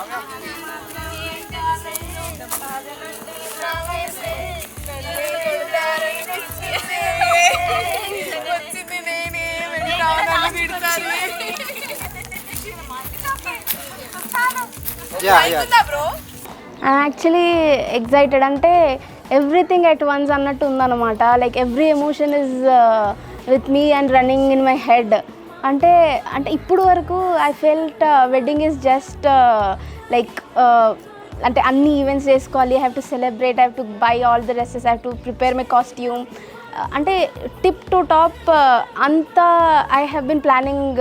I'm actually excited అంటే everything at once అన్నట్టు ఉందన్నమాట. Like every emotion is with me and running in my head. అంటే ఇప్పుడు వరకు I felt wedding is just like అంటే అన్ని ఈవెంట్స్ చేసుకోవాలి, I have to celebrate, I have to buy all the dresses, I have to prepare my costume, అంటే tip to top అంతా I have been planning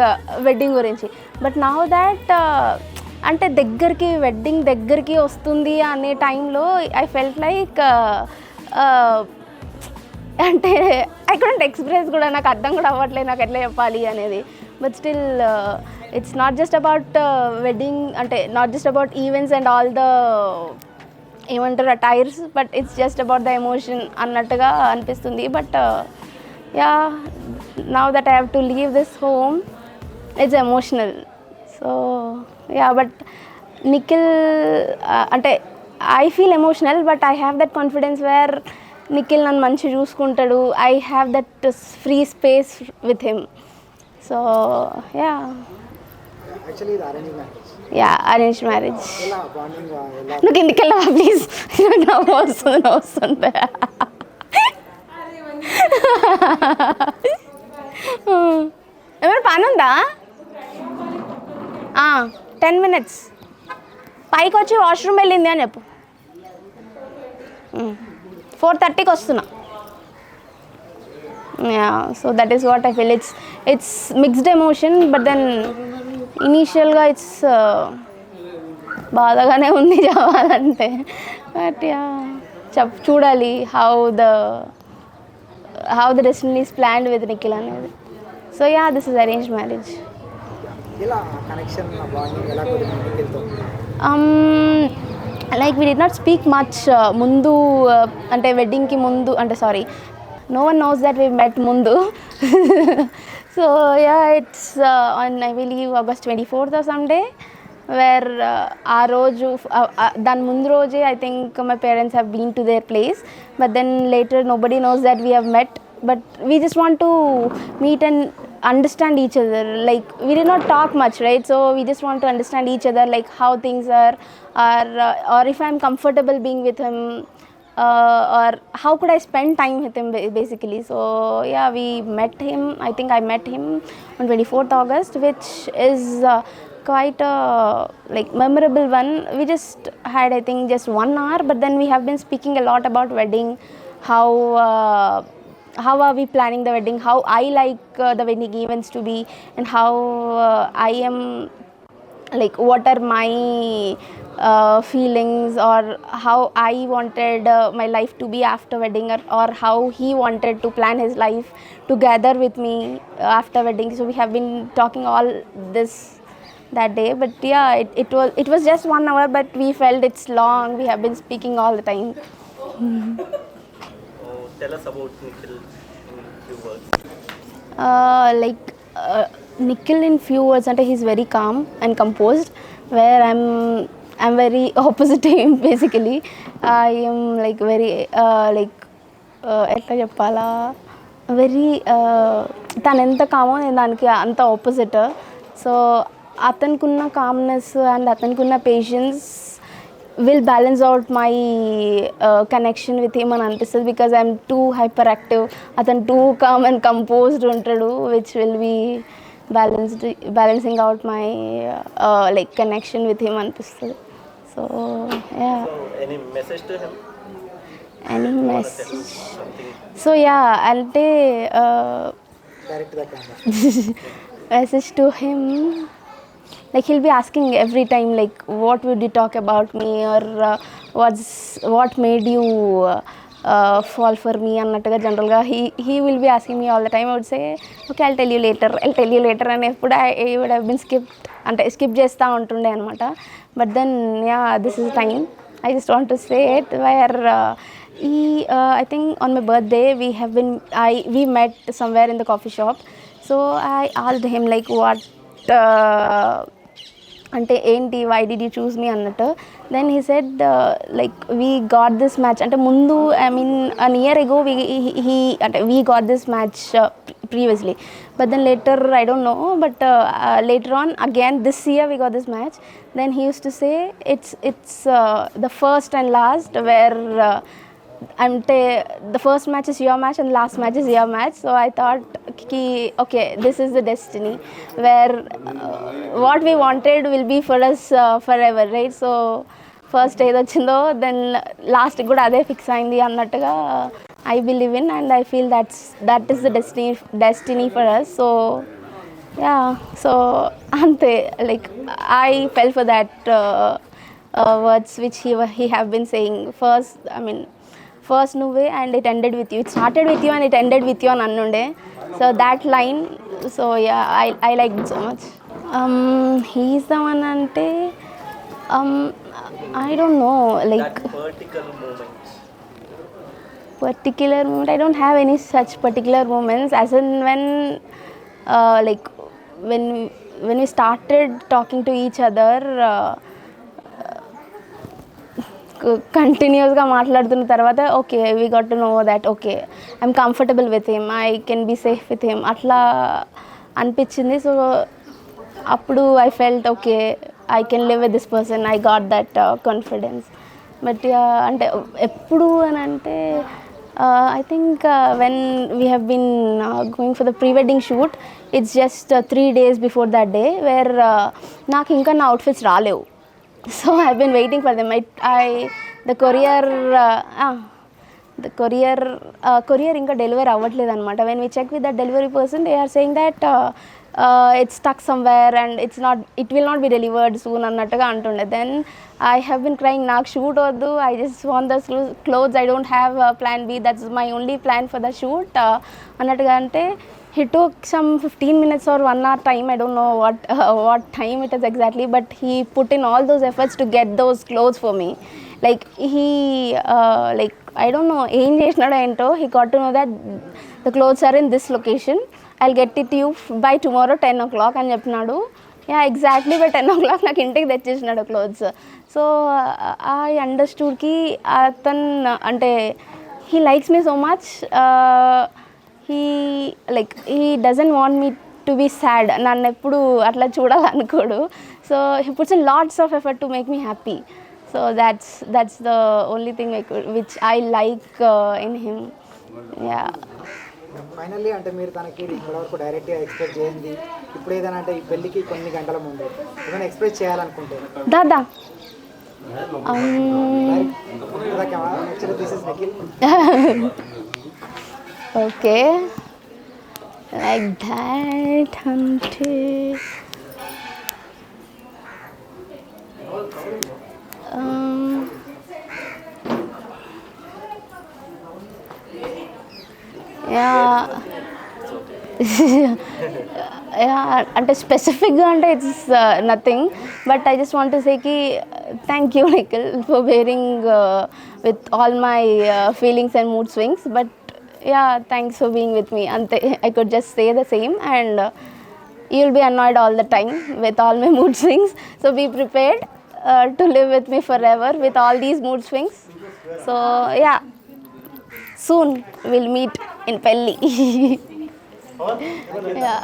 wedding గురించి. But now that అంటే wedding దగ్గరికి వస్తుంది అనే టైంలో ఐ ఫెల్ట్ లైక్ అంటే I couldn't express కూడా, నాకు అర్థం కూడా అవ్వట్లేదు నాకు ఎట్లా చెప్పాలి అనేది. But still it's not just about wedding, అంటే not just about events and all the ఏమంటారు attires, but it's just about the emotion అన్నట్టుగా అనిపిస్తుంది. But yeah, now that I have to leave this home it's emotional. So yeah, but Nikhil అంటే I feel emotional, but I have that confidence where Nikhil నన్ను మంచిగా చూసుకుంటాడు. I have that free space with him. So yeah, yeah arrange marriage. నువ్వు కిందికి వెళ్ళవా please, నవ్వు వస్తుంటే. ఏమైనా పని ఉందా? 10 minutes పైకి వచ్చి వాష్రూమ్ వెళ్ళింది అని చెప్పు. 4:30కి వస్తున్నా. So that is what I feel. It's mixed emotion, but then ఇనీషియల్గా ఇట్స్ బాధగానే ఉంది చెప్పాలంటే. బట్ యా, చూడాలి how the destiny is planned with Nikhil అనేది. So yeah, this is arranged marriage. Like we did not speak much ముందు, అంటే వెడ్డింగ్కి ముందు, అంటే sorry, no one knows that we met ముందు. So yeah, it's on I believe August 24th or someday, where ఆ రోజు దాని ముందు రోజే I think my parents have been to their place, but then later nobody knows that we have met, but we just want to meet and understand each other. Like we did not talk much, right? So we just want to understand each other, like how things are or if I'm comfortable being with him, or how could I spend time with him basically. So yeah, we met him. I think I met him on 24th August, which is quite a like memorable one. We just had I think just 1 hour, but then we have been speaking a lot about wedding, how are we planning the wedding, how I like the wedding events to be, and how I am like what are my feelings, or how I wanted my life to be after wedding, or how he wanted to plan his life together with me after wedding. So we have been talking all this that day. But yeah, it was just 1 hour, but we felt it's long. We have been speaking all the time. Tell us about Nikhil in few words. Nikhil in few words, and he's very calm and composed, where I'm very opposite to him basically. I am like very ఎట్లా చెప్పాలా, very తను ఎంత కామో నేను దానికి అంత opposite. So అతనికున్న calmness and అతనికున్న patience will balance out my connection with him అని అనిపిస్తుంది, because I'm too hyperactive, అతను too calm and composed ఉంటాడు, which will be balancing out my like connection with him అనిపిస్తుంది. So yeah. So any message to him? Any message? So yeah, అంటే direct the camera. message to him, like he'll be asking every time like what would you talk about me, or what made you fall for me అన్నట్టుగా జనరల్గా he will be asking me all the time. I would say okay, I'll tell you later and ఎప్పుడు I would have been skip చేస్తూ ఉంటుండే అనమాట. But then yeah, this is time I just want to say it, where I think on my birthday we met somewhere in the coffee shop. So I asked him like what అంటే ఏంటి why did you choose me అన్నట్టు. Then he said like we got this match అంటే ముందు I mean an year ago he అంటే we got this match previously, but then later I don't know, but later on again this year we got this match. Then he used to say it's the first and last where ante the first match is your match and last match is your match. So I thought ki okay, this is the destiny where what we wanted will be for us forever, right? So first ఏది వచ్చిందో then last కూడా అదే fix అయింది అన్నట్టుగా I believe in and I feel that is the destiny for us. So yeah, so అంతే, like I fell for that words which he have been saying first నువ్వే and it ended with you, it started with you and it ended with you అని అన్నుండే. So that line, so yeah, I like it so much. He's the one అంటే I don't know, like that particular moment. I don't have any such particular moments. As in like when we started talking to each other, కంటిన్యూస్గా మాట్లాడుతున్న తర్వాత okay we got to know that okay I'm comfortable with him, I can be safe with him అట్లా అనిపించింది. So అప్పుడు I felt okay I can live with this person, I got that confidence. But yeah, అంటే ఎప్పుడు అని అంటే I think when we have been going for the pre-wedding shoot, it's just 3 days before that day where నాకు ఇంకా నా outfits రాలేవు. So I've been waiting for them. The courier ఇంకా delivery అవ్వట్లేదు అనమాట. When we check with that delivery person, they are saying that it's stuck somewhere and it will not be delivered soon అన్నట్టుగా అంటుండే. Then I have been crying, నాకు shoot వద్దు, I just want the clothes, I don't have plan B, that's my only plan for the shoot అన్నట్టుగా అంటే he took some 15 minutes or 1 hour time, I don't know what time it is exactly, but he put in all those efforts to get those clothes for me. Like he like I don't know ఏం చేసినాడో ఏంటో, he got to know that the clothes are in this location, I'll get it to you by tomorrow 10 o'clock అని చెప్పినాడు. Yeah, exactly by 10 o'clock నాకు ఇంటికి తెచ్చేసినాడు clothes. So I అండర్స్టూడ్కి అతను అంటే he likes me so much, he doesn't want me to be sad, నన్ను ఎప్పుడు అట్లా చూడాలనుకోడు. So he puts in lots of effort to make me happy. So that's the only thing which I like in him. Yeah. Finally అంటే మీరు తనకి ఇప్పటివరకు డైరెక్ట్గా express చేయండి, ఇప్పుడు ఏదైనా అంటే ఈ పెళ్ళికి కొన్ని గంటల ముందు ఏదైనా ఎక్స్ప్రెస్ చేయాలనుకుంటే దాదా ఓకే లైక్ దాట్ అంటే అంటే స్పెసిఫిక్గా అంటే it's nothing, but I just want to say కి thank you Nikhil for bearing with all my feelings and mood swings. But yeah, thanks for being with me, అంతే. I could just say the same and you will be annoyed all the time with all my mood swings, so be prepared to live with me forever with all these mood swings. So yeah, soon we'll meet in Pelli. Yeah.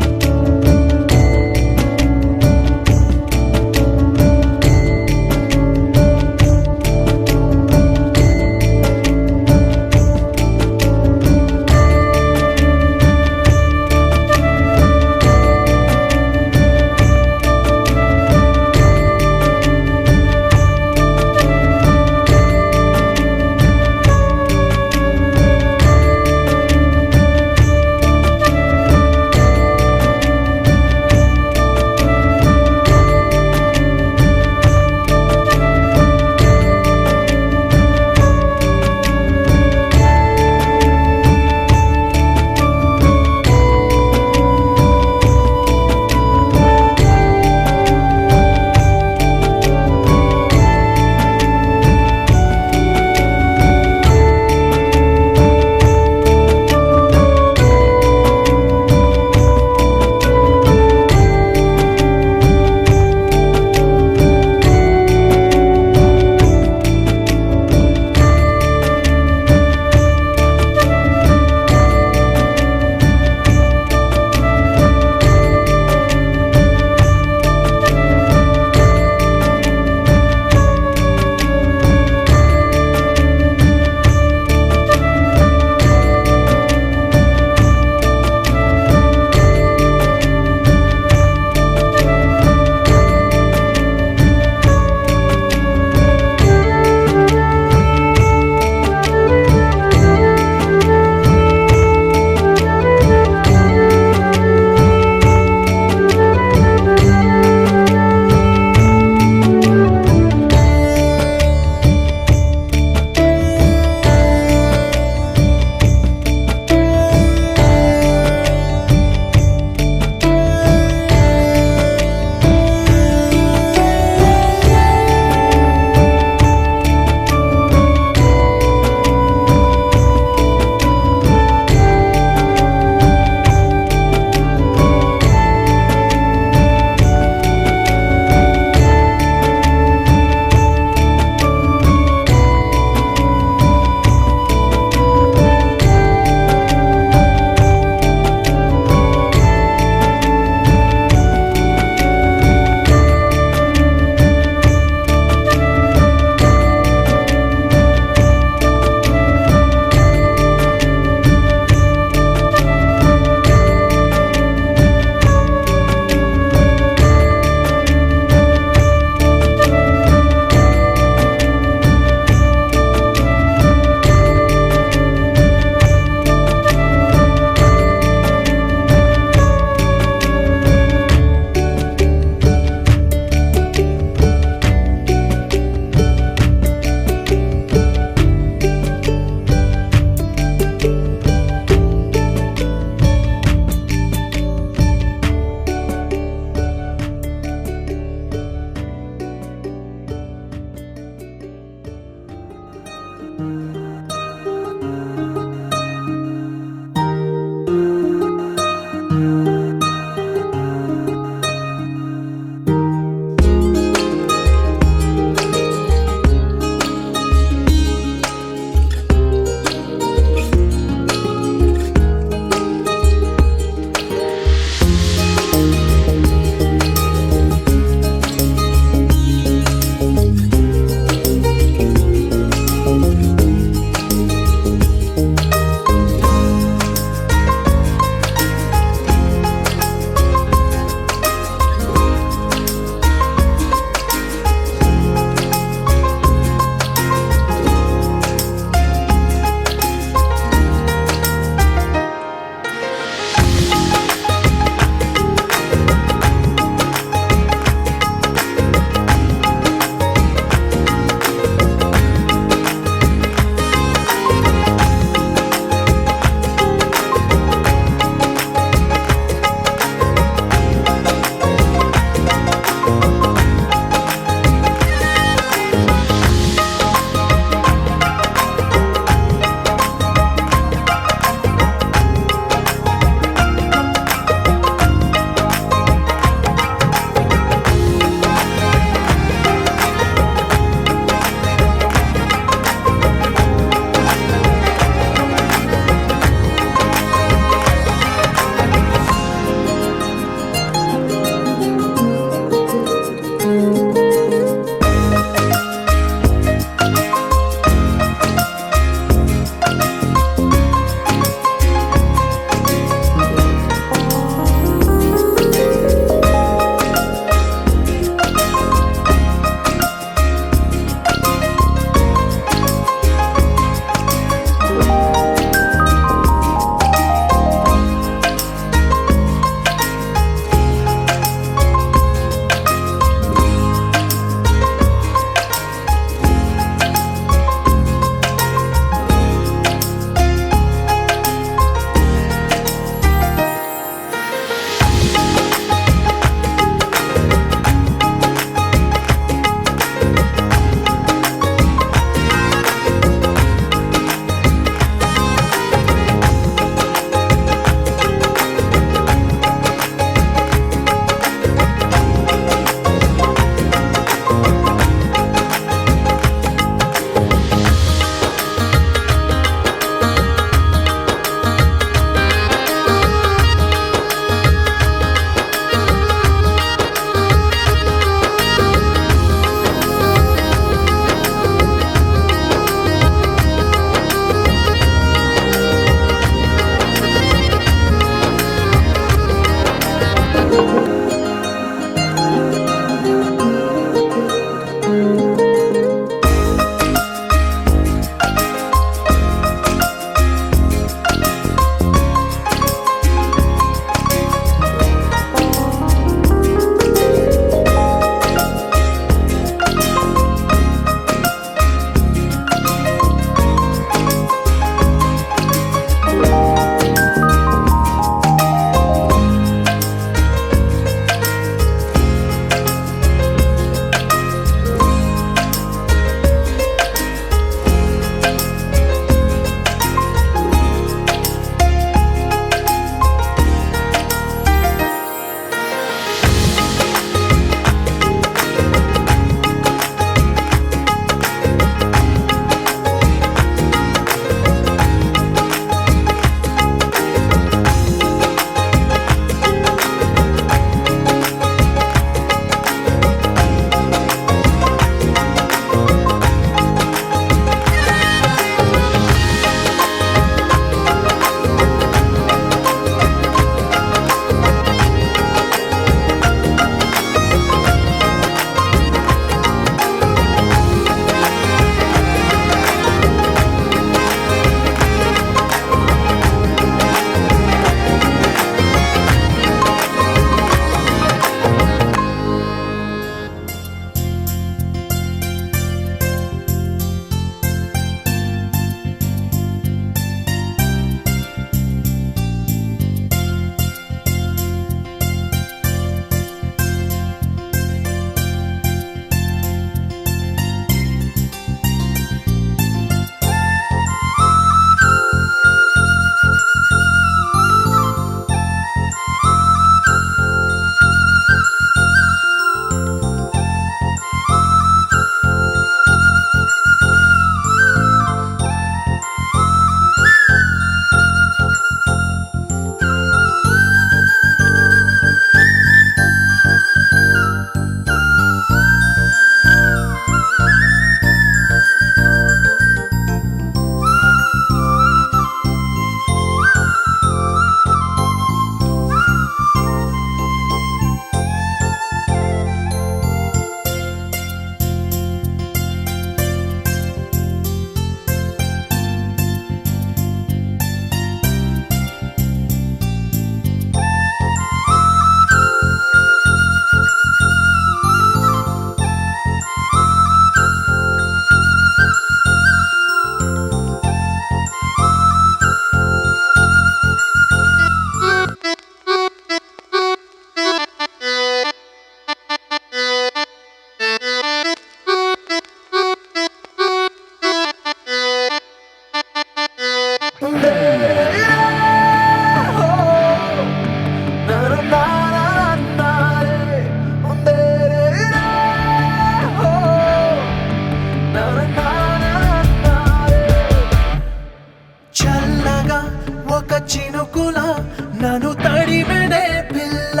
తడిమెనే పిల్ల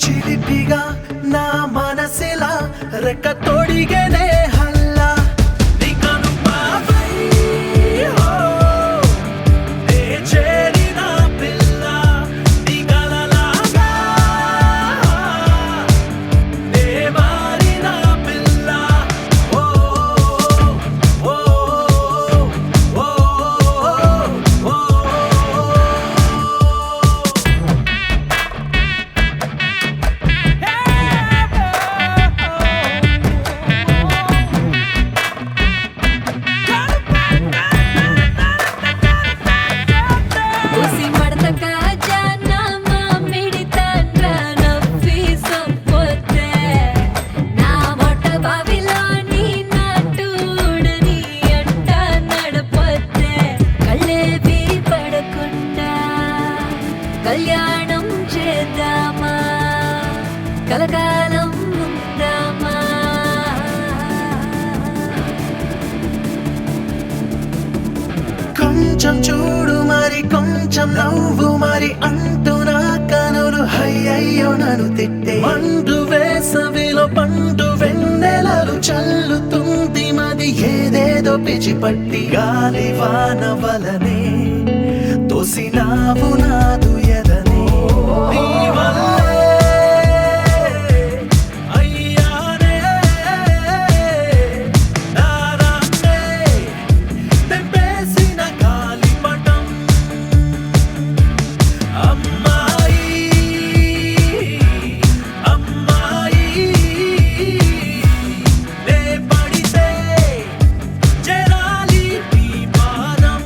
చిలిపిగా నా మనసిలా రెక్క తొడిగనే హల్లా నీకను పాపై హో నే చేరిన పిల్ల నీ కలలాగా నే మారిన పిల్ల ఓ ఓ ఓ ఓ ఉసి మడత కాజాన మామిడి తండ్ర నవ్వి సంపొతే నా మొట్ట బావిలోని నాటుడని అంట నడపొతే కళ్ళేవి పడకుండా కళ్యాణం చేద్దామా కలకాలం ఉందామా కొంచెం చూడు మరి కొంచెం నవ్వు మరి అంటూ నా కనులు అయ్యయ్యో నన్ను తిట్టే మండు వేసవిలో పండు వెన్నెలలు చల్లుతుంది మది ఏదేదో పిచ్చిపట్టి గాలి వాన వలనే తోసినావు నాదు ఎదనే నీ వల్లే అయ్యానే నారానే తెంపేసిన గాలిపటం అమ్మాయి అమ్మాయి నే పడితే జరాలి నీ పాదం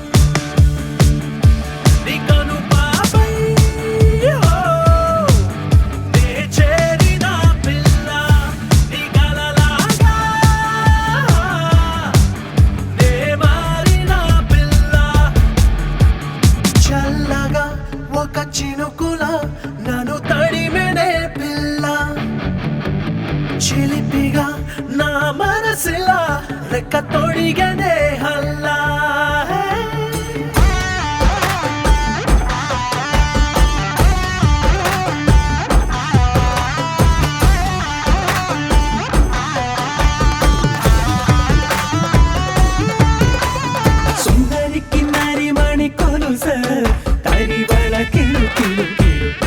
నీకను పాపై హో నే చేరిన పిల్ల నీ కలలాగా నే మారిన పిల్ల చల్లగా ఒక చినుకుల నన్ను తడిమెనే పిల్ల చిలిపిగా నా మనసిలా రెక్క తొడిగనే హల్లా సుందరికి నరిమణి కొలుస తరివళ కిలు కిలు కిలుక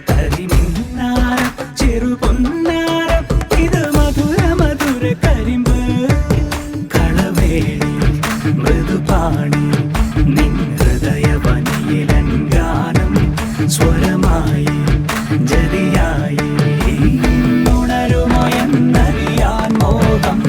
తరిమిన్నార చెరు పొన్నార ఇది మధుర మధుర కరింబు കളവേണി മൃദുപാണി നിൻ ഹൃദയവനിയിലങ്കാനം സ്വരമായി ജതിയായി ഉണരുമോ എന്നറിയാൻ മോഹം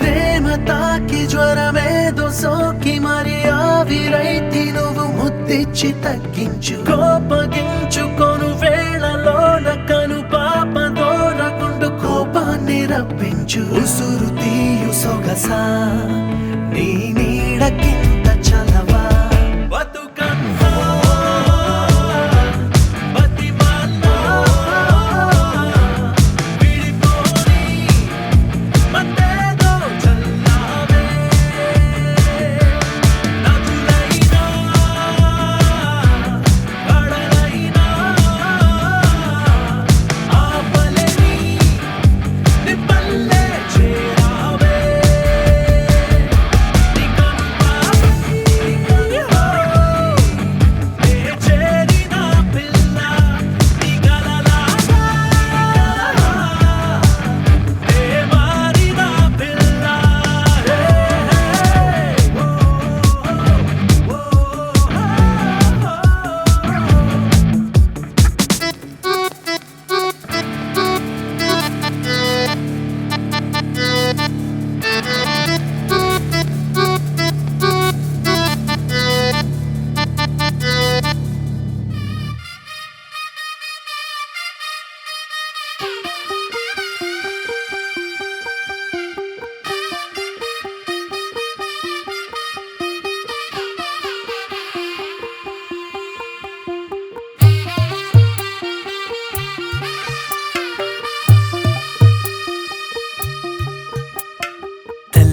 ప్రేమ తాకి జ్వరమేదో సోకి మరి ఆవిరైతి నువ్వు ముద్దిచ్చి తగ్గించు కోపగించుకొను వేళలోన కను పాప దోరకుండు కోపాన్ని రప్పించు ఉసురు తీయు సొగసా నీ నీడకింత చలవా బతుకన్నా బతిమాలా విడిపోని మత్తేదో చల్లావే నదులైనా కడలైనా ఆపలేని నిప్పల్లే చేరావే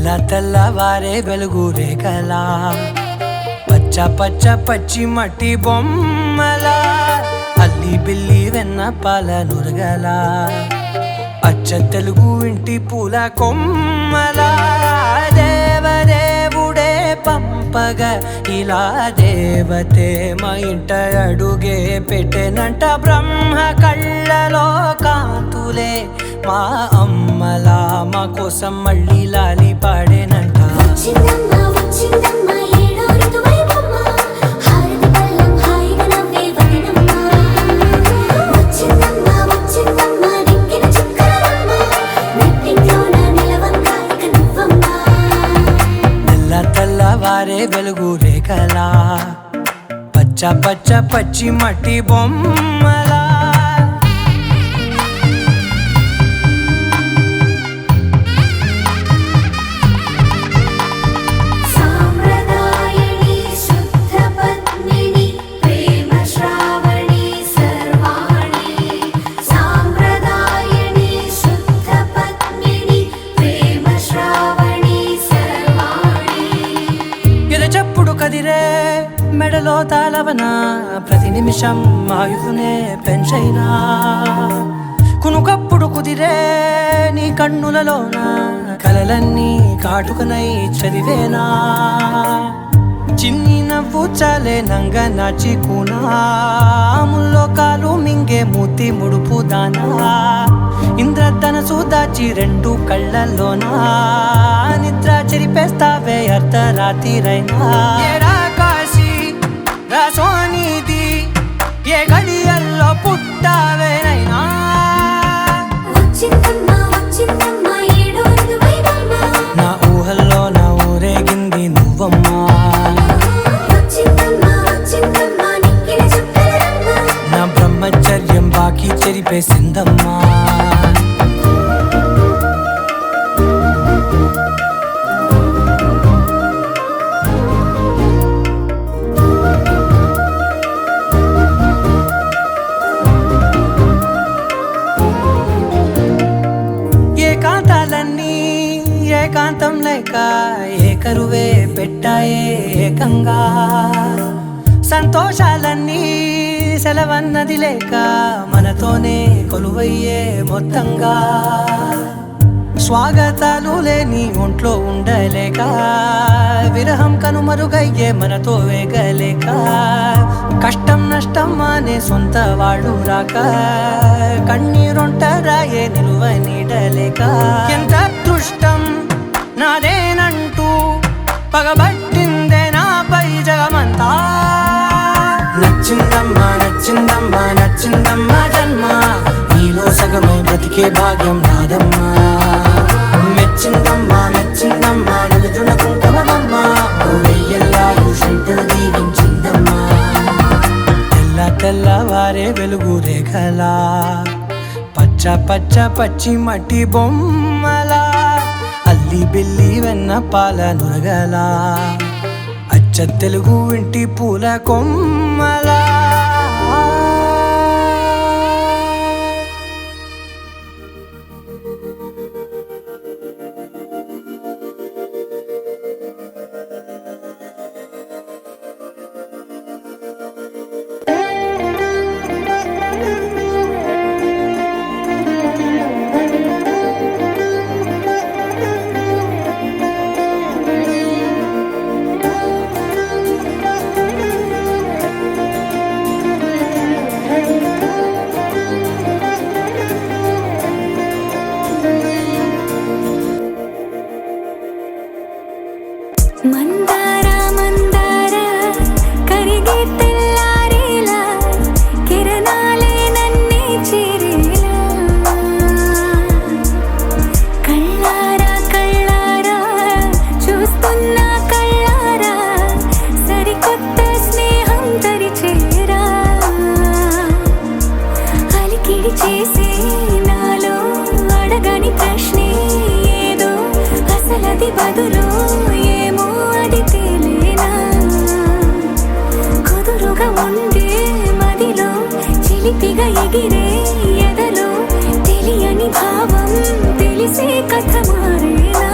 తెల్ల తెల్లవారే వెలుగు రేఖలా పచ్చ పచ్చ పచ్చి మట్టి బొమ్మలా అల్లి బిల్లి వెన్న పాల నురగలా అచ్చ తెలుగు ఇంటి పూల కొమ్మలా దేవదేవుడే పంపగా ఇలా దేవతే మా ఇంట అడుగే పెట్టెనంట బ్రహ్మ కళ్ళలో కాంతులే మా అమ్మలా మా కోసం మళ్ళీ లాలి పాడేనంట వచ్చిందమ్మా వచ్చిందమ్మా ఏడో ఋతువైవమ్మా హారతి పళ్ళం హాయిగా నవ్వే వదినమ్మా వచ్చిందమ్మా వచ్చిందమ్మా నెక్కిన చుక్కలమ్మా నెట్టింట్లోన నిలవంగా ఇక నువ్వమ్మా తెల్ల తెల్లవారే వెలుగు రేఖలా పచ్చ పచ్చ పచ్చి మట్టి బొమ్మలా సాంప్రదాయని శుద్ధ పద్మిని ప్రేమ శ్రావణి సర్వాణి సాంప్రదాయని శుద్ధ పద్మిని ప్రేమ శ్రావణి సర్వాణి ఎరచప్పుడు కదిరే మెడలో తాళవన ప్రతి నిమిషం ఆయువునే పెంచైనా కునుకప్పుడు కుదిరే నీ కన్నులలోన కలలన్నీ కాటుకనై చదివేనా చిన్ని నవ్వు చాలే నంగ నాచి కూనాముల్లో కాలు మింగే మూతి ముడుపు దానా ఇంద్రధనసు దాచి రెండు కళ్ళల్లోనా నిద్ర చెరిపేస్తావే అర్ధరాత్రిరైనా ఏడా కాశీ రాసోనిది ఏ గడియల్లో పుట్టావేనైనా వచ్చిందమ్మా వచ్చిందమ్మా ఏడో ఋతువైవమ్మా నా ఊహల్లో నా ఊరేగింది నువ్వమ్మా వచ్చిందమ్మా వచ్చిందమ్మా నెక్కిన చుక్కలమ్మా నా బ్రహ్మచర్యం బాకీ చెరిపేసిందమ్మా ఏకాంతాలన్నీ ఏకాంతం లేక ఏకరువే పెట్టాయే ఏకంగా సంతోషాలన్నీ సెలవన్నది లేక మనతోనే కొలువయ్యే మొత్తంగా స్వాగతాలు లేని ఒంట్లో ఉండలేక విరహం కనుమరుగయ్యే మనతో వేగలేక కష్టం నష్టం అనే సొంత వాడు రాక కన్నీరొంటరాయే నిలువ నీడలేక ఎంత అదృష్టం నాదేనంటూ పగబట్టిందే నాపై జగమంతా నచ్చిందమ్మా నచ్చిందమ్మా నచ్చిందమ్మా జన్మ నీలో సగమై బ్రతికే భాగ్యం నాదమ్మా మెచ్చిందమ్మా మెచ్చిందమ్మా నిలుచున్న కుంకుమమ్మా వెయ్యల్లాలు శంకరు దీవించిందమ్మా తెల్ల తెల్లవారే వెలుగు రేఖలా పచ్చ పచ్చ పచ్చి మట్టి బొమ్మలా అల్లి బిల్లి వెన్న పాల నురగలా అచ్చ తెలుగు ఇంటి పూల కొమ్మలా మందార మందార కరిగే తెల్లారేలా కిరణాలే నన్నే చేరేలా కళ్ళారా కళ్ళారా చూస్తున్నా కళ్ళారా సరికొత్త స్నేహం తరిచేరా అలికిడి చేసే నాలో అడగని ప్రశ్నే ఏదో అసలది బదులు ఏమో అది తేలేనా కుదురుగా ఉండే మదిలో చిలిపిగా ఎగిరే ఎదలో తెలియని భావం తెలిసే కథ మారేనా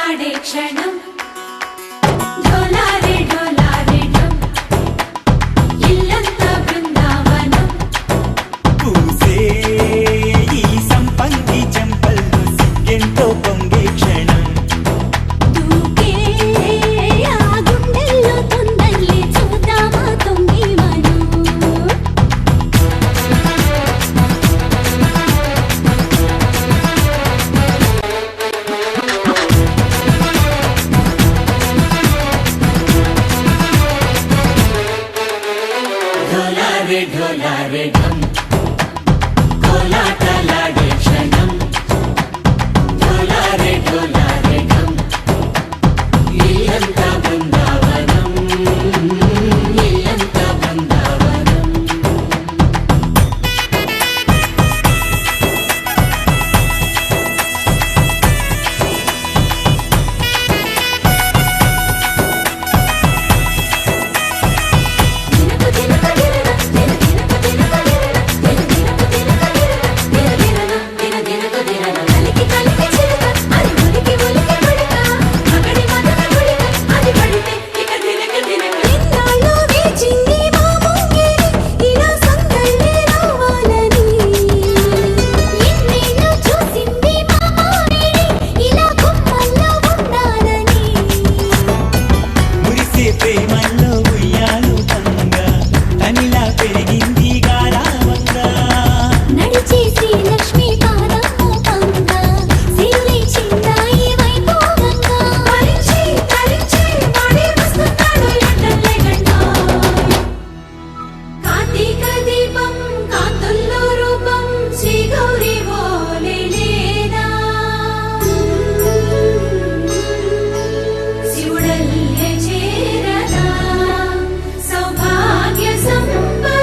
తోలాడే క్షణం డోలారే డోలారే డం ఇల్లంతా బృందావనం పూసే ఈ సంపంగి చెంపల్లో సిగ్గెంతో పొంగే క్షణం దూకే ఆ గుండెల్లో తొందరలే చూద్దామా తొంగి మనం ఢోలారే ఢోలారే ఢమ్ కోలాటలాడే క్షణం ఢోలారే ఢోలారే ఢమ్ ఇల్లంతా బృందావనం ఇల్లంతా బృందావనం దినకు దినకు దినకు దినన కలికి కలికి చిలుక అది ఉలికి ఉలికి పడక అగడి మదన గుడిక అది పడితే ఇక దినకు దినకు ఇన్నాళ్ళు వేచింది మా ముంగిరి ఇలా సందళ్ళే రావాలని ఇన్నేళ్ళు చూసింది మా మామిడి ఇలా గుమ్మల్లో ఉండాలని మురిసే ప్రేమల్లో ఉయ్యాలు పంగా తనిలా పెరిగింది గారావంగా నడిచే శ్రీలక్ష్మి పాదము పంగ సిల్లి చిందాయి వైభోగంగా తరించి తరించి వాడి వస్తున్నాడు ఎండలే గంట కార్తీక దీపం కాంతుల్లో రూపం శ్రీ గౌరీ ఓలే లేదా శివుడల్లే చేరదా సౌభాగ్య సంపద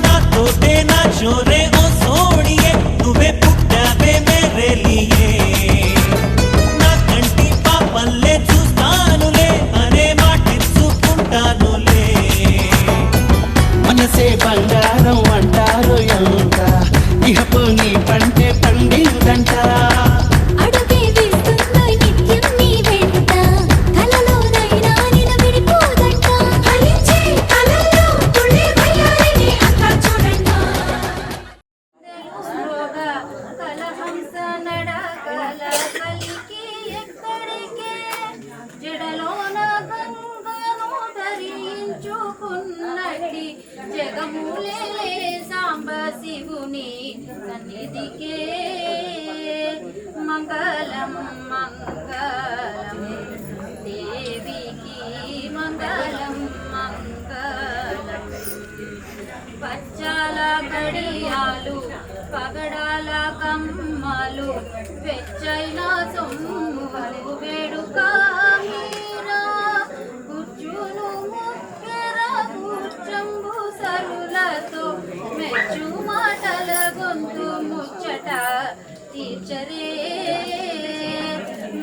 నాతోటే నా చోరే ఓ సోడియే నువ్వే పుట్టావే మేరే లియే నా కంటి పాపల్లే చూస్తానులే అనే మాటిచ్చుకుంటానులే మనసే బంగారం అంటారు ఎంత ఇహపు నీ పంటే పండిందంట అడుగే వేస్తున్న నిత్యం నీ వెంట కలలోనైనా నిన్ను విడిపోదంట ఫలించే కలల్లో తుళ్ళి వయ్యారిని అంతా చూడండి కలహంస నడకల కలికి ఎక్కడికే జడలోన గంగను ధరించుకున్నట్టి జగములే సాంబ శివుని సన్నిధికే మంగళం మంగళం దేవికి మంగళం మంగళం పచ్చాల కడియాలు పగడాల కమ్మలు వెచ్చైన సొమ్ములు వేడుక మీరా కూర్చును ముక్కెర కూర్చంబు సరులతో మెచ్చు మాటల గొంతు ముచ్చట తీర్చరే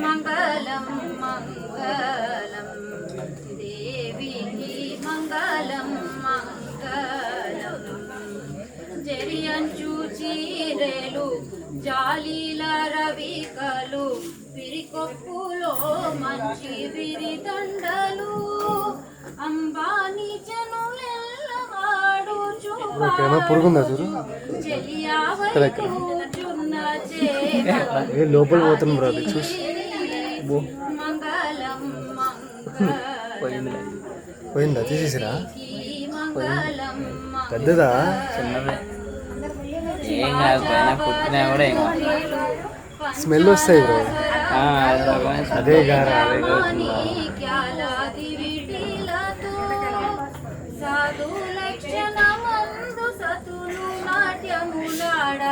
మంగళం మంగళం దేవికి మంగళం మంగళం జరియంచు చీరెలు జాలీల రవికలు విరికొప్పులో మంచి విరిదండలు అంబాని జనులెల్లవాడు లోపల పోతున్నాం బ్రో అది చూసి మంగళం మంగళం పోయిందా తీసేసిరా మంగళం పెద్దదా ఏం కాదు పైన పుట్టినా కూడా ఏం కాదు స్మెల్ వస్తాయి బ్రో అదే గారా సాధు లక్షణమందు సతులు నాట్యములాడ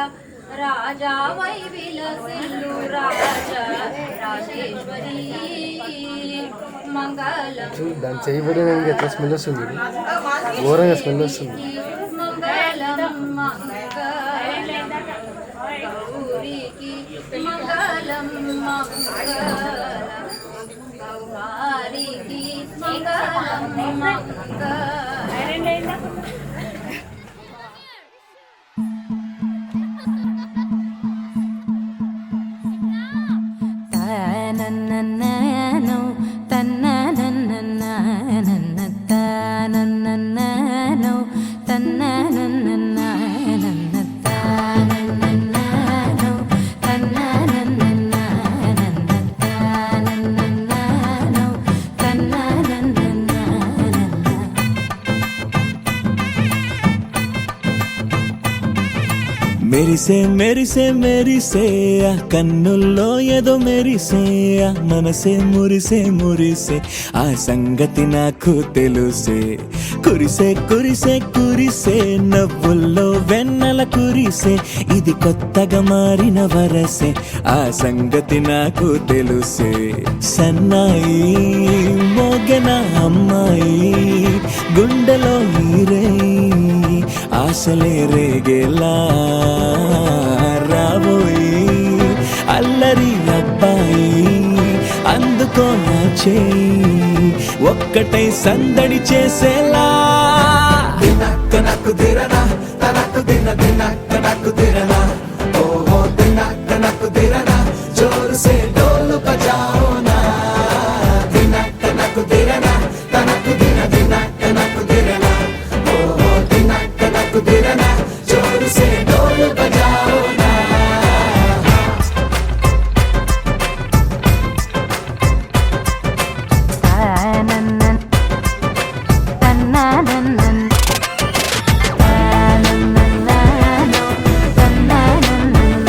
రాజా వై విలసిల్లు రాజా రాజేశ్వరి మంగళం దాన్ని చేయబడినాక ఎట్లా స్మెల్ వస్తుంది ఘోరంగా స్మెల్ వస్తుంది మంగళం మంగళం గౌరికి మంగళం మంగళం కౌమారికి మంగళం మంగళం తననననో తనననననన తననననో తనననననన తననననో తనననననన తనననననో తనననననన మెరిసే మెరిసే మెరిసే ఆ కన్నుల్లో ఏదో మెరిసే ఆ మనసే మురిసే మురిసే ఆ సంగతి నాకు తెలుసే కురిసే కురిసే కురిసే నవ్వుల్లో వెన్నెల కురిసే ఇది కొత్తగా మారిన వరసే ఆ సంగతి నాకు తెలుసే సన్నాయి మోగెన అమ్మాయి గుండెలో ఈరే ఆశలే రేగేలా రాబోయి అల్లరి అబ్బాయి అందుకో నా చేయి ఒక్కటై సందడి చేసేలా దినక్క నాకు దిరనా తనకు దిన దినక్క నాకు దిరనా ఓహో దినక్క నాకు దిరనా జోరు సే డోలు బజాओ నా దినక్క నాకు దిరనా తనకు దిన దినక్క నాకు దిరనా ఓహో దినక్క నాకు దిరనా జోరు సే డోలు బజాओ నా తనననన తననననన తననననో తననననన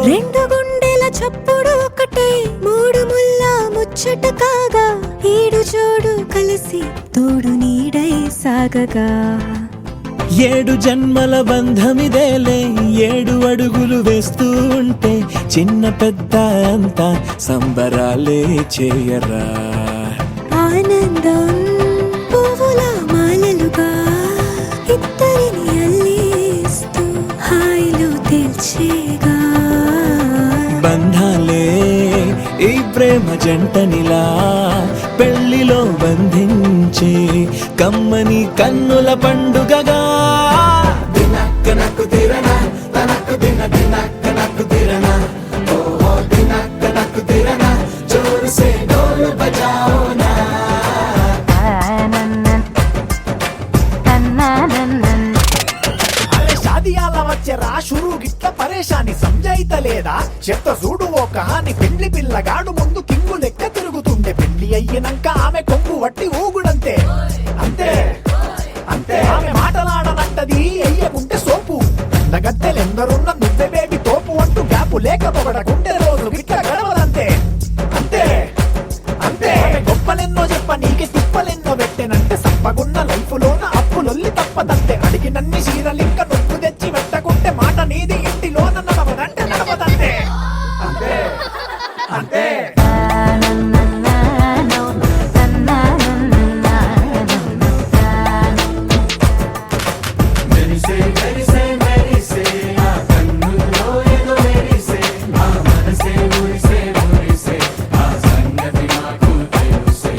రెండు గుండెల చప్పుడు ఒకటే మూడు ముల్ల ముచ్చట కాగా ఏడు జోడు కలిసి తోడు నీడై సాగగా ఏడు జన్మల బంధమిదేలే ఏడు అడుగులు వేస్తూ ఉంటే చిన్న పెద్ద అంతా సంబరాలే చేయరా ఆనందం పువ్వుల మాలలుగా ఇద్దరిని అల్లేస్తూ హాయిలో తేల్చేగా బంధాలే ఈ ప్రేమ జంటనిలా పెళ్లిలో బంధించే కమ్మని కన్నుల పండుగగా దినక్క నాకు దిరనా తనకు దిన దినక్క నాకు దిరనా ఓహో దినక్క నాకు దిరనా జోరు సే డోలు బజాओ నా అరే షాదియాల వచ్చెరా షురు గిట్ల పరేషాని సంజాయితలేదా చెత్త చూడు ఓ కహాని పెండ్లి పిల్లగాడు ముందు కింగు లెక్క తిరుగుతుండే పెండ్లి అయ్యినంక ఆమె కొంగు వట్టి ఊగుడంతే అంతే అంతే ఆమె మాటలాడనంటది అయ్యకుంటే సోపు నగత్తెలెందరున్న నువ్వే బేబీ తోపు అంటూ గ్యాపు లేక పొగడకుంటే రోజు గిట్ల గడవదంతే అంతే అంతే ఆమె గొప్పలెన్నో చెప్ప నీకే తిప్పలెన్నో పెట్టెనంటే సప్పగున్న లైఫ్ లోన అప్పులొల్లి తప్పదంతే అడిగినన్ని చీరలింక నొప్పు తెచ్చి పెట్టకుంటే మాట నీది ఇంటిలోన నడవదంటే నడవదంతే అంతే అంతే తననననో తననననన మెరిసే మెరిసే మెరిసే ఆ కన్నుల్లో ఏదో మెరిసే ఆ మనసే మురిసే మురిసే ఆ సంగతి నాకు తెలుసే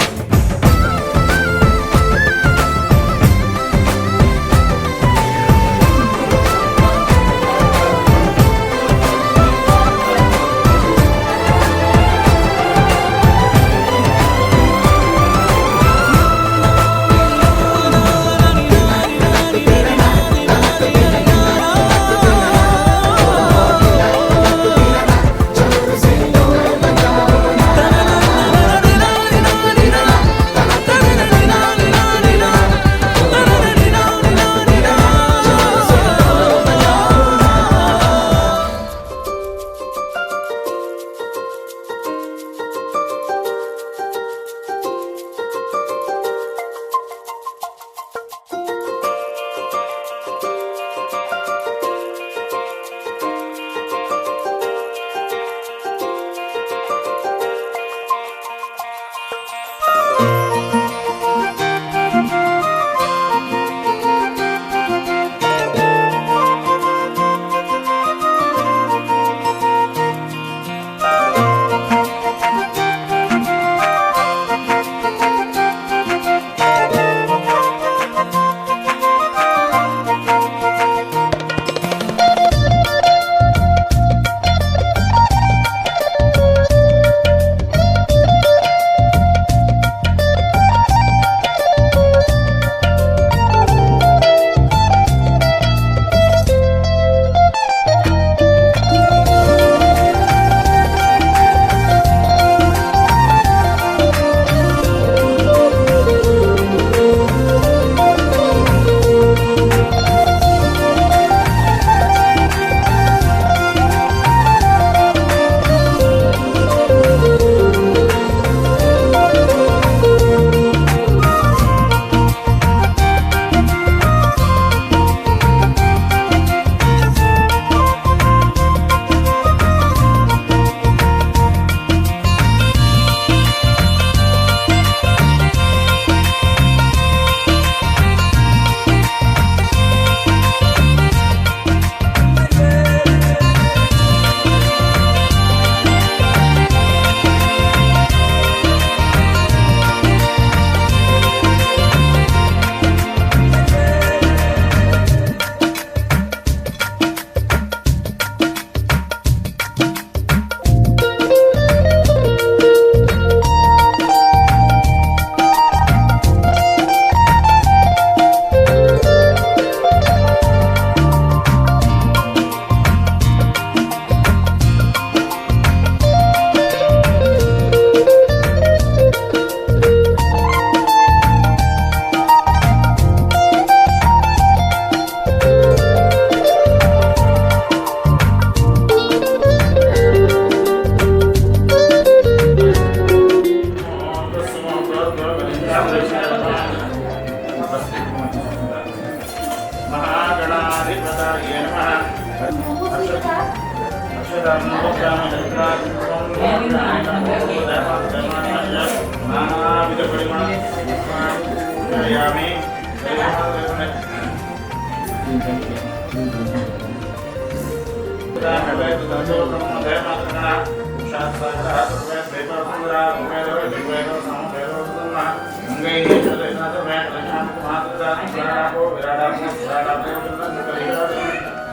महागणाधिपतये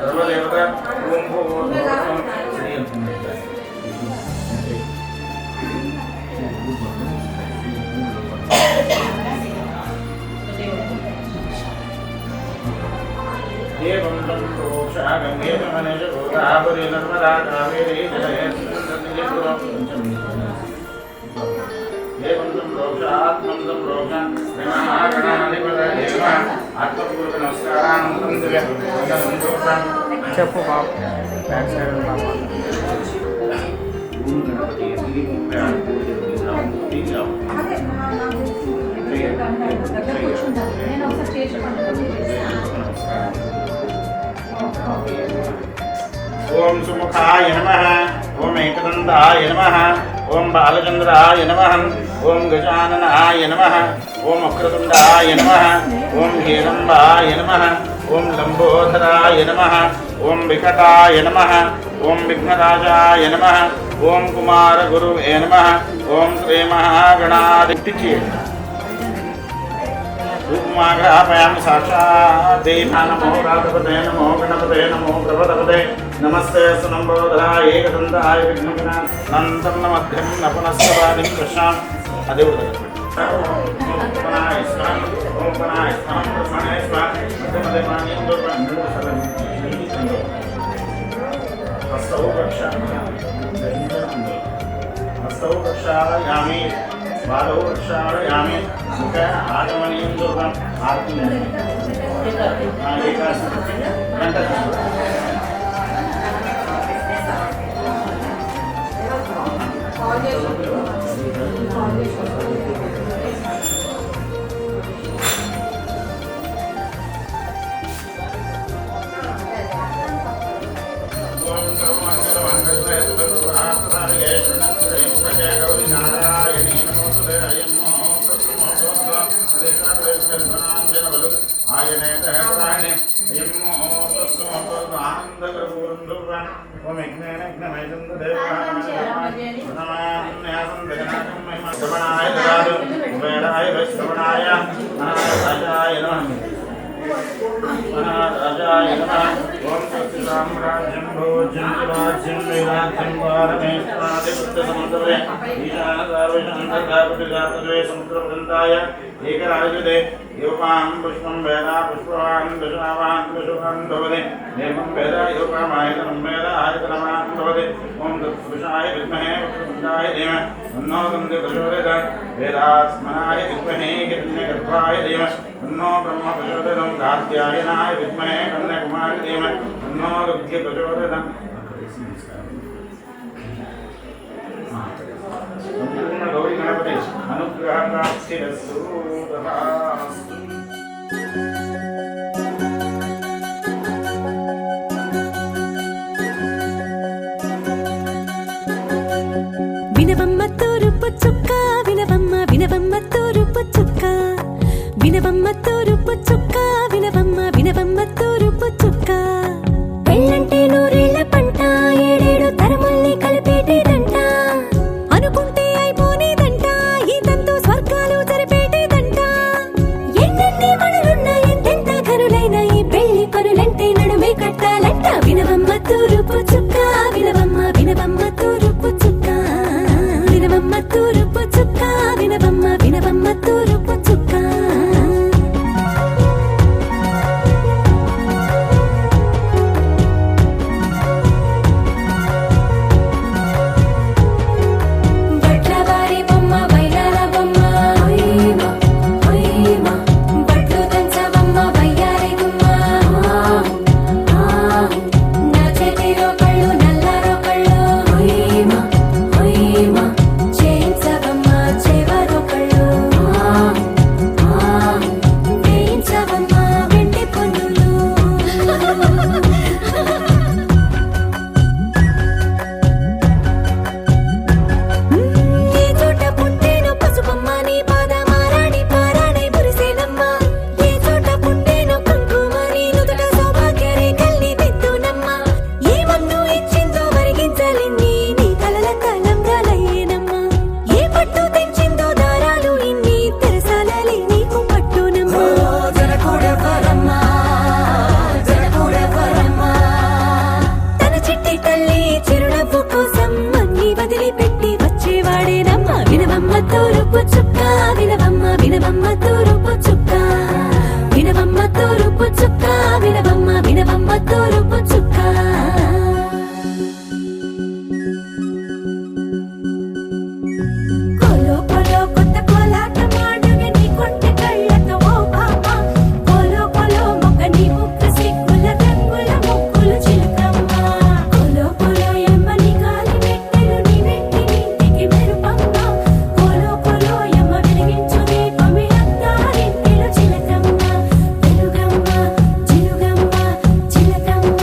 सर्वदेवता ओम एवं तं प्रोक्षा गंगे मनेश गोदावरी नर्मदा कावेरी एवं तं प्रोक्षात्मं तं प्रोक्षा महागणाधिपतये आत्मपूर्वक नमस्कारानंतरं दिव्यं చెప్పు బాబు బ్యాక్ సైడ్ ओम सुमुखाय नमः ओम एकदंताय नमः ओम बालचंद्राय नमः ओम गजाननाय नमः ओम वक्रतुंडाय नमः ओम हेरंबाय नमः ओम लंबोदराय नमः ओम विकटाय नमः ओम विघ्नराजाय नमः ओम कुमारगुरुवे नमः ओम श्री महागणाधिपति रूपमाग्रहापयामि साक्षात् देवा नमो राधपते नमो गणपते नमो प्रभदपते नमस्ते सुनम्बोधराय एकदन्ताय विघ्नविनाशनं नमध्यं नपुनस्तवादिं कृष्णां अदेवता ओमपनाय स्वाहा ओमपनाय स्वाहा ब्रह्मणे स्वाहा मध्यमदेवानि हस्तौ प्रक्षालयामि बालौ प्रक्षालयामि मुख आगमनीयं दुर्गम् आरती महाराजाय नमः ओम साम्राज्यं भोज्यं राज्यं वैराग्यं वारमेश्वरादिपुत्रसमुद्रे ईशानसार्वशान्तकापतिजातद्वे समुद्रपर्यन्ताय एकराजुदे योपां पुष्पं वेदा पुष्पवान् दशावान् दशवान् भवति एवं वेद योपामायतनं वेद आयतनवान् भवति ओम तत्पुरुषाय विद्महे वक्रतुण्डाय धीमहि तन्नो दन्ति प्रचोदयात् वेदास्मनाय विद्महे हिरण्यगर्भाय धीमहि तन्नो ब्रह्म प्रचोदयात् कात्यायनाय विद्महे कन्याकुमारी धीमहि तन्नो रुद्र प्रचोदयात् संपूर्ण गौरी गणपति अनुग्रह प्राप्तिरस्तु तथास्तु వినవమ్మ తూరుపు చుక్క వినవమ్మ వినవమ్మ తూరుపు చుక్క వినవమ్మ తూరుపు చుక్క వినవమ్మ వినవమ్మ తూరుపు చుక్క పెళ్ళంటే నూరేళ్ల పంట ఏడేడు తరముల్ని కలిపేటేదంట అనుకుంటే అయిపోనేదంట ఈ తంతు స్వర్గాలు జరిపేటేదంట ఎన్నెన్ని మనులున్న ఎంతెంత ఘనులైన ఈ పెళ్లి పనులంటే నడుమే కట్టాలంట వినవమ్మ తూరుపు చుక్క వినవమ్మ వినవమ్మ తూరుపు చుక్క వినవమ్మ తూరుపు చుక్క వినవమ్మ వినవమ్మ తూరుపు చుక్క బట్లవారి బొమ్మ వైరాల బొమ్మ ఓయమ్మ ఓయమ్మ బట్లు దంచవమ్మ వయ్యారి గుమ్మ నా చేతిలో కళ్ళు నల్లారో కళ్ళు ఓయమ్మ వినవమ్మ తూరుపు చుక్క కోలో కోలో కొత్త కోలాట మాడుగ నీ కొంటె కళ్ళతో ఓ బామ్మ కోలో కోలో మొక్క నీ ముక్క సిక్కుల రంగుల ముక్కులు చిలుకమ్మ కోలో కోలో ఎమ్మ నీ గాలి మెట్టెలు నీ వెంటి ఇంటికి మెరుపమ్మ కోలో కోలో ఎమ్మ వెలిగించు దీపమి అత్తారింటిలో చిలకమ్మ వెలుగమ్మ చిలుగమ్మ చిలకమ్మ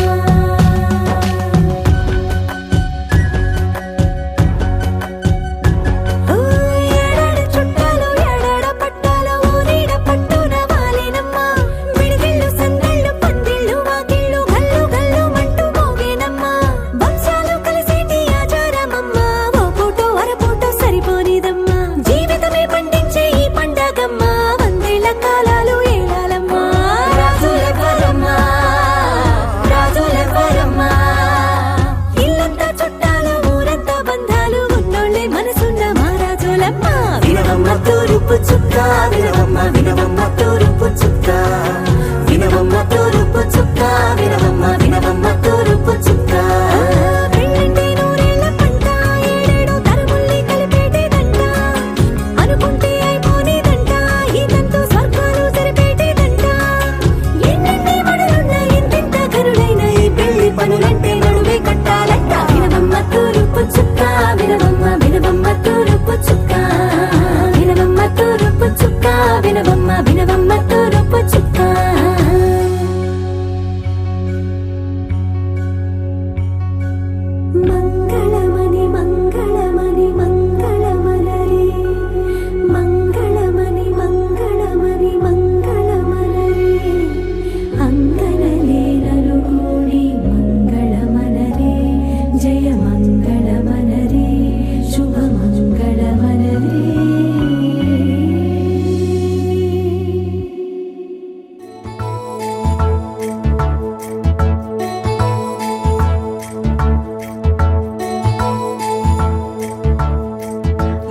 ఏడాడ చుట్టాలు ఏడాడ పట్టాలు ఊరీడ పట్టున వాలినమ్మ విడిదిళ్ళు సందళ్ళు పందిళ్ళు వాకిళ్ళు గల్లు గల్లు మంటూ మోగేనమ్మ వంశాలు కలిసేటి ఆచారమమ్మ ఓ పూటో అరపూటో సరిపోనిదమ్మ జీవితమే పండించే ఈ పండగమ్మ వందేళ్ల కాలాలు ఏలాలమ్మ రాజులెవరమ్మ రాజులెవరమ్మ ఇల్లంతా చుట్టాలు ఊరంతా బంధాలు ఉన్నోళ్ళే మనసున్న మహారాజులమ్మ వినవమ్మ తూరుపు చుక్క వినవమ్మ వినవమ్మ తూరుపు చుక్క వినవమ్మ తూరుపు చుక్క వినవమ్మ వినవమ్మ తూరుపు చుక్క పెళ్ళంటే నూరేళ్ల పంట ఏడేడు తరముల్ని కలిపేటేదంట అనుకుంటే అయిపోనేదంట ఈ తంతు స్వర్గాలు సరిపేటేదంట ఎన్నెన్ని మడులున్న ఎంతెంత కరుడైన ఈ పెళ్లి పనులంటే నడువే కట్టాలంట వినవమ్మ తూరుపు చుక్క వినవమ్మ వినవమ్మ తూరుపు చుక్క వినవమ్మ తూరుపు చుక్క వినవమ్మ వినవమ్మ తూరుపు చుక్క మంగళమణి మంగళమణి మంగళమలరే మంగళమణి మంగళమణి మంగళమలరే అంగనలేలలు గూడి మంగళమనరే జయ మంగళమనరే శుభ మంగళమనరే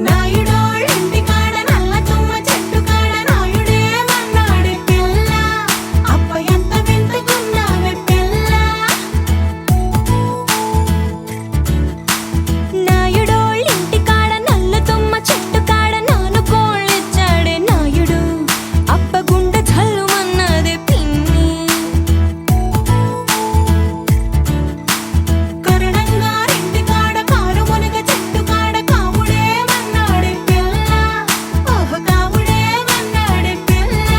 నాయుడోళ్ళింటి కాడ నల్ల తుమ్మ చెట్టు కాడ నాయుడే మన్నాడే పిల్ల అప్ప ఎంత వింతకున్నావే పిల్ల నాయుడోళ్ళింటి కాడ నల్ల తుమ్మ చెట్టు కాడ నాను కోళ్ళిచ్చాడే నాయుడు అప్ప గుండె జల్లుమన్నదే పిన్ని కరుణంగారింటి కాడ కారు మునగ చెట్టు కాడ కావుడే మన్నాడే పిల్ల ఓహ కావుడే మన్నాడే పిల్ల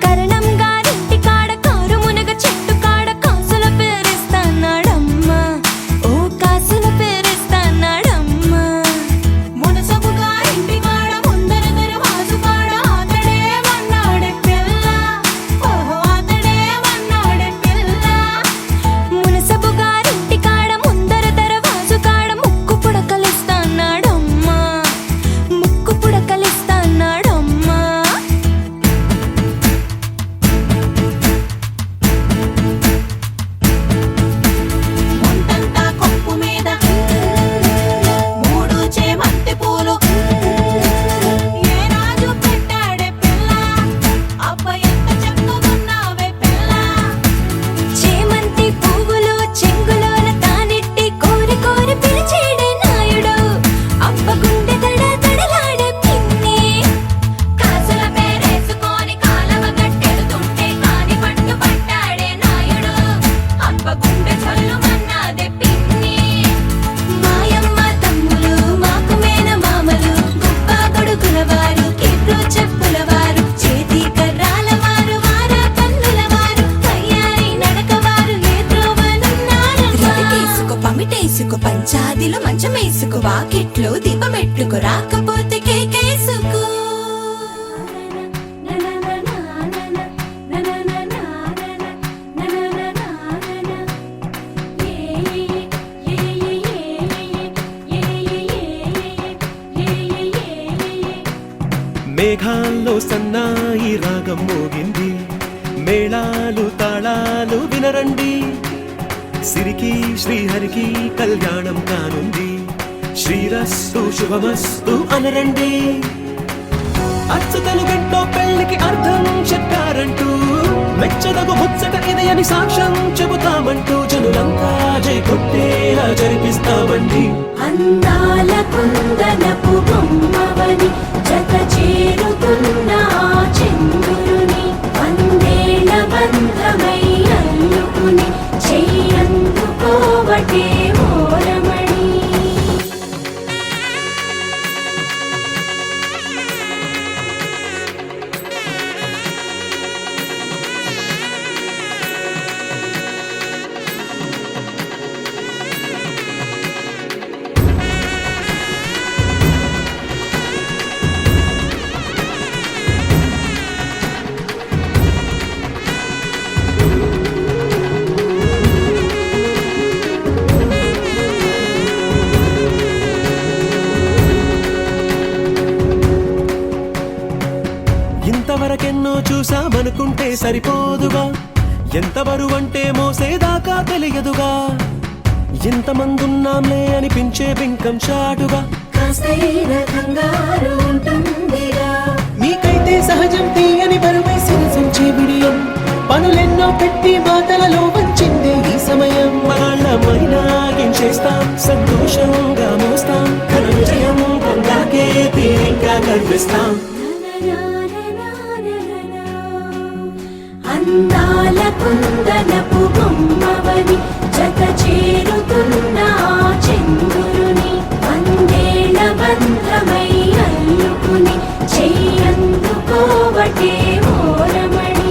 కరణం గారింటి కాడ కారు మునగ చెట్టు కాడ కాసుల పేరిస్తానాడమ్మ ఓ కాసుల పేరిస్తానాడమ్మ మునసబు గారింటి కాడ ముందర దరవాజు కాడ అతడే మన్నాడే పిల్ల ఓహో అతడే మన్నాడే పిల్ల మునసబు గారింటి కాడ ముందర దరవాజు కాడ ముక్కు పుడకలిస్తానాడమ్మ ముక్కు పుడకలిస్తానాడమ్మ ముందంతా కొప్పు మీద మూడు చేమంతి పూలు ఏ రాజు పెట్టాడే పిల్ల అప్ప ఎంత చక్కగున్నావే పిల్ల చేమంతి పువ్వులు చెంగులోన తానెట్టి కోరి కోరి పిలిచేడే నాయుడు అప్ప గుండె దడ దడలాడే పిన్ని కాసుల పేరేసుకొని కాలవ గట్టెడుతుంటే కాని పట్టు పట్టాడే నాయుడు అప్ప గుండె చల్లుమన్నాదే పిన్ని మాయమ్మ తమ్ములు మాకు మేన మామలు గొప్ప కొడుకుల వారు కిర్రు చెప్పుల వారు చేతి కర్రాల వారు వార కన్నుల వారు తయారీ నడక వారు ఏ త్రోవనున్నారో పమిటేసుకో పంచాదిలో మంచమేసుకో వాకిట్లో దీపమెట్టుకు రాకపోతే కేకేసుకో మేఘాల్లో సన్నాయి రాగం మోగింది మేళాలు తాళాలు వినరండి సిరికి శ్రీహరికి కళ్యాణం కానుంది శ్రీరస్తు శుభమస్తు అనరండి అచ్చతలు గంటో పెళ్లికి అర్థం చెప్పారంటూ మెచ్చ మెచ్చదగు ముచ్చట ఇది అని సాక్ష్యం చెబుతామంటూ జనులంతా జై కొట్టేలా జరిపిస్తామండి. అందాల కుందనపు బొమ్మవని జత చేరుతున్న ఆ చంద్రుని వందేళ్ల బంధమై అల్లుకుని చెయ్యందుకోవటే ఓరమణి. ఇంతవరకెన్నో చూసామనుకుంటే సరిపోదుగా, ఎంత బరువంటే మోసేదాకా తెలియదుగా, ఇంతమందున్నాంలే అనిపించే బింకం చాటుగా కాస్తైన కంగారు ఉంటుందిగా. మీకైతే సహజం తీయని బరువై సిరసించే బిడియం, పనులెన్నో పెట్టి మాటలలో వంచిందే ఈ సమయం. మనాళ్ళమైనా గించేస్తాం, సంతోషంగా మోస్తాం, ఘన విజయం పొందాకే తీరిగ్గా కనిపిస్తాం. అందాల కుందనపు బొమ్మవని జత చేరుతున్న ఆ చంద్రుని వందేళ్ల బంధమై అల్లుకుని చెయ్యందుకోవటే ఓరమణి.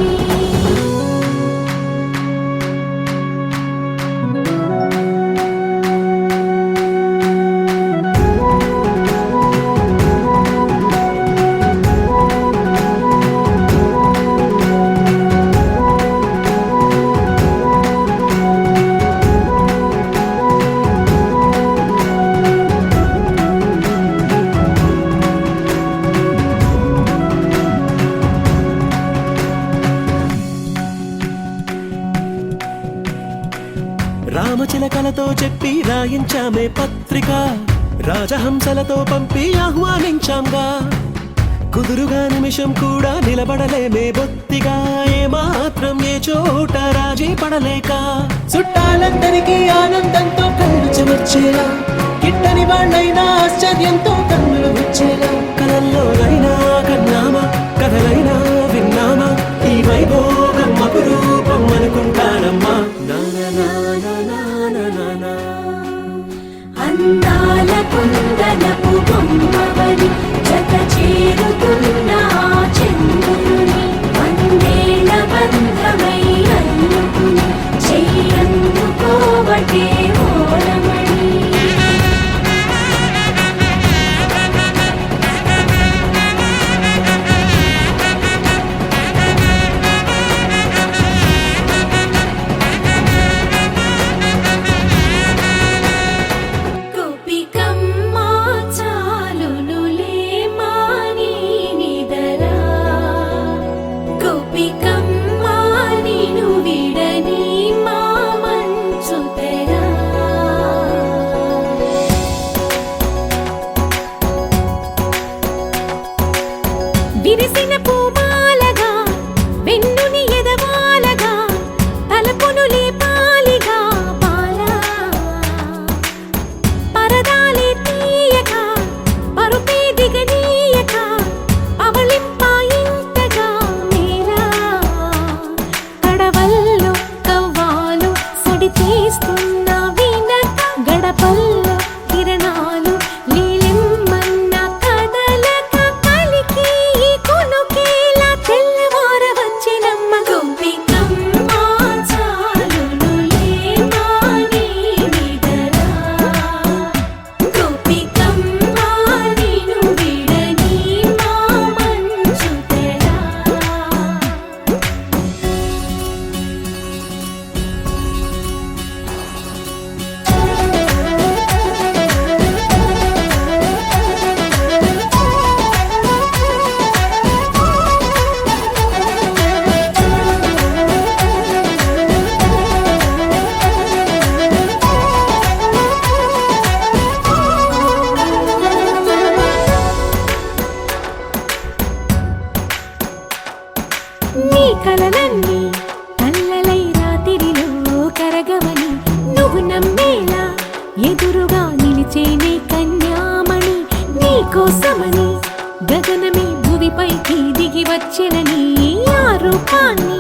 రామచిలకలతో చెప్పి రాయించామే పత్రిక, రాజహంసలతో పంపి ఆహ్వానించాంగా, కుదురుగా నిమిషం కూడా నిలబడలేమే బొత్తిగా, ఏమాత్రం ఏ చోట రాజీ పడలేక, చుట్టాలందరికీ ఆనందంతో కళ్ళు చెమర్చేలా, గిట్టని వాళ్ళైనా ఆశ్చర్యంతో కన్నులు వచ్చేలా, కలల్లోనైనా కన్నామా, కథలైనా విన్నామా, ఈ వైభోగం అపురూపం అనుకుంటానమ్మా. అందాల కుందనపు బొమ్మవని జత చేరుతున్న ఆ చంద్రుని వందేళ్ల బంధమై అల్లుకుని చెయ్యందుకోవటే ఓరమణి. గోపికమ్మా చాలునులే మాని నిదరా, గోపికమ్మా నిను విడని మా మంచు తెరా. విరిసిన పూమాలగా వెన్నుని ఎదవాలగా తలపును లేపాలిగా బాలా, పరదాలే తీయక పరుపే దిగనీయక అవళింపాయింతగా మేరా, కడవల్లో కవ్వాలు సడి చేస్తున్న వీణక, గడపల్లో కిరణాలు నీలిమ్మన్న కదలక కలికి ఈ కొనుకేలా తెల్లవార వచ్చినమ్మ. గోపికమ్మా చాలునులే మాని నిదరా, గోపికమ్మా నిను విడని మా మంచు తెరా. నీ కలలన్నీ ఎదురుగా నిలిచేనే కన్యామణి నీకోసమని గగనమే భువిపైకి దిగి వచ్చెనని ఆ రూపాన్ని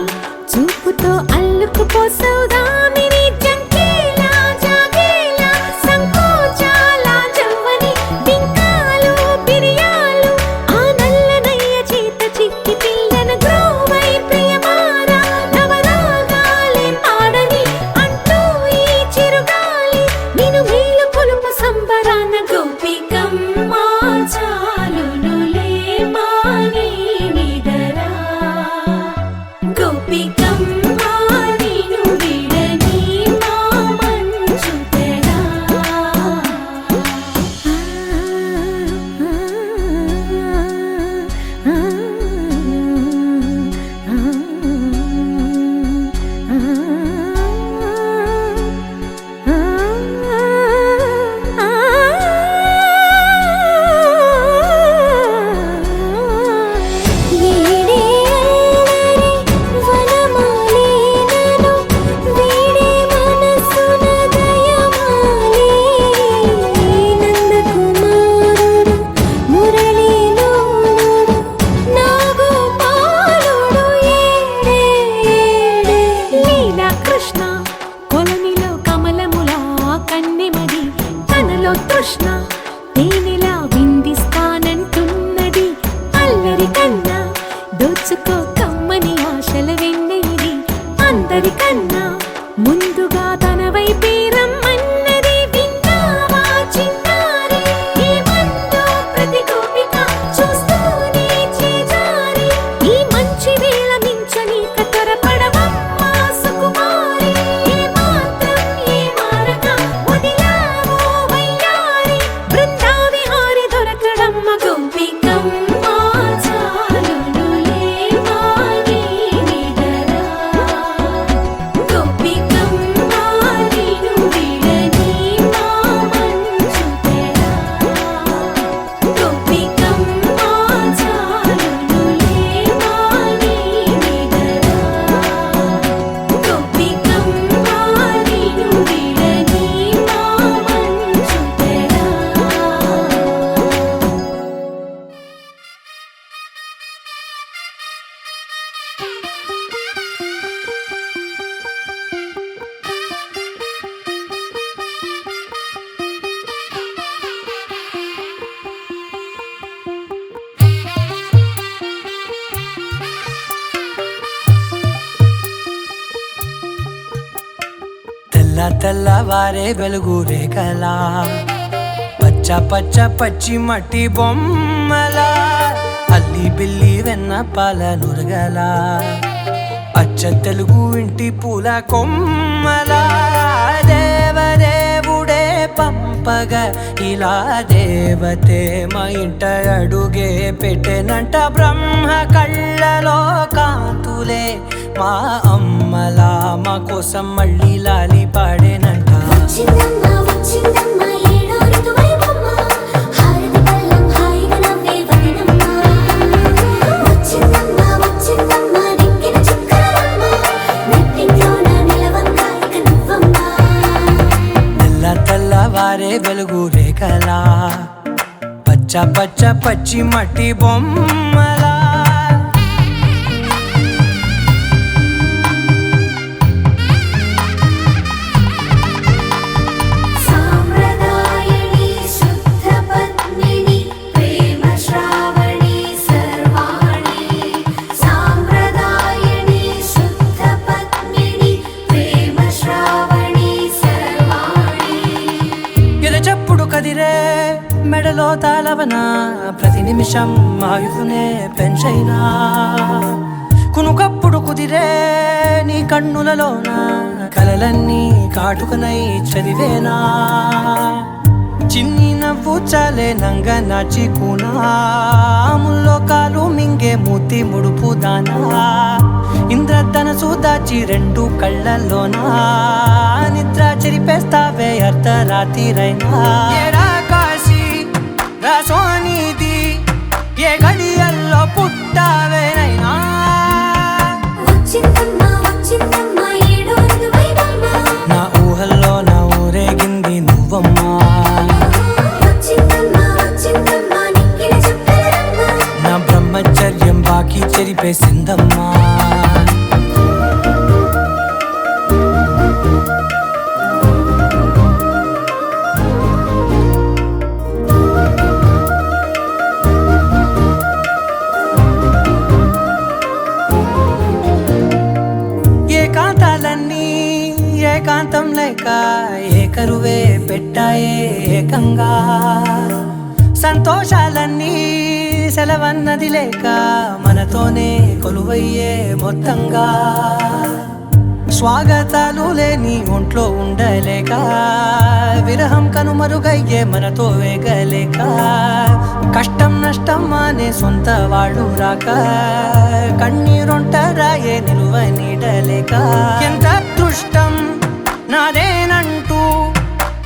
చూపుతో అల్లుకుపోసౌదామిని జంకేలా జాగేలా సంకోచాల జవ్వని బింకాలు బిరియాలు ఆ నల్లనయ్య చేత చిక్కి పిల్లన గ్రోవై ప్రియమారా నవరాగాలే పాడని అంటూ ఈ చిరుగాలి నిన్ను మేలు కొలుపు సంబరాన గోపికమ్మ చాలునులే మాని నిదరా గోపికమ్మ నిన్ను విడని మా మంచు తెరా కృష్ణ కొలనిలో కమలములా కన్నెమది తనలో తృష్ణ తేనెలా విందిస్తానంటున్నది అల్లరి కన్నా దోచుకో కమ్మని ఆశల వెన్నెయిది అందరికన్నా ముందుగా తన వైపే రమ్మన్నది విన్నావా చిన్నారి ఏమందో ప్రతి గోపిక చూస్తూనే చేజారి ఈ మంచి వేళ మించని కతరపడవమ్మ సుకుమారి ఏ మాత్రం ఏ మారక వదిలావో వయ్యారి బృందావిహారి దొరకడమ్మ గోపికమ్మ చాలునులే మాని నిదరా గోపికమ్మ నిన్ను విడని మా మంచు తెరా గోపికమ్మ చాలునులే మాని నిదరా గోపికమ్మ నిన్ను విడని మా మంచు తెరా తెల్ల తెల్లవారే వెలుగు రేఖలా పచ్చ పచ్చ పచ్చి మట్టి బొమ్మలా అల్లి బిల్లి వెన్న పాల నురగలా అచ్చ తెలుగు ఇంటి పూల కొమ్మలా దేవదేవుడే పంపగ ఇలా దేవతే మా ఇంట అడుగే పెట్టెనంట బ్రహ్మ కళ్ళలో కాంతులే మా అమ్మలా మా కోసం మళ్ళీ లాలి పాడేనంట వచ్చిందమ్మ వచ్చిందమ్మ ఏడో ఋతువైవమ్మ హారతి పళ్ళం హాయిగా నవ్వే వదినమ్మ వచ్చిందమ్మ వచ్చిందమ్మ నెక్కిన చుక్కలమ్మ నెట్టింట్లోన నిలవంగా ఇక నువ్వమ్మ తెల్ల తెల్లవారే వెలుగు రేఖలా పచ్చ పచ్చ పచ్చి మట్టి బొమ్మలా సాంప్రదాయని శుద్ధ పద్మిని ప్రేమ శ్రావణి సర్వాణి సాంప్రదాయని శుద్ధ పద్మిని ప్రేమ శ్రావణి సర్వాణి ఎదచప్పుడు కదిరే మెడలో తాళవన ప్రతి నిమిషం ఆయుధునే పెంచైనా కునుకప్పుడు కుదిరే నీ కన్నులలోన కలలన్నీ కాటుకనై చదివేనా చిన్ని నవ్వు చాలే నంగ నాచి కూనాముల్లో కాలు మింగే మూతి ముడుపు దానా ఇంద్రధనసు దాచి రెండు కళ్ళల్లోనా నిద్ర చెరిపేస్తావే అర్ధరాత్రిరైనా ఏడా కాశీ రాసోనిది ఏ గడియల్లో పుట్టావేనైనా వచ్చిందమ్మ వచ్చిందమ్మ ఏడో ఋతువైవమ్మ నా ఊహల్లో నా ఊరేగింది నువ్వమ్మా రాఖీ చెరిపేసిందమ్మా ఏకాంతాలన్నీ ఏకాంతం లేక ఏకరువే పెట్టాయే ఏకంగా సంతోషాలన్నీ సెలవన్నది లేక మనతోనే కొలువయ్యే మొత్తంగా స్వాగతాలు లేని ఒంట్లో ఉండలేక విరహం కనుమరుగయ్యే మనతో వేగలేక కష్టం నష్టం అనే సొంత వాళ్ళు రాక కన్నీరొంటరాయే నిలువ నీడలేక ఎంత అదృష్టం నాదేనంటూ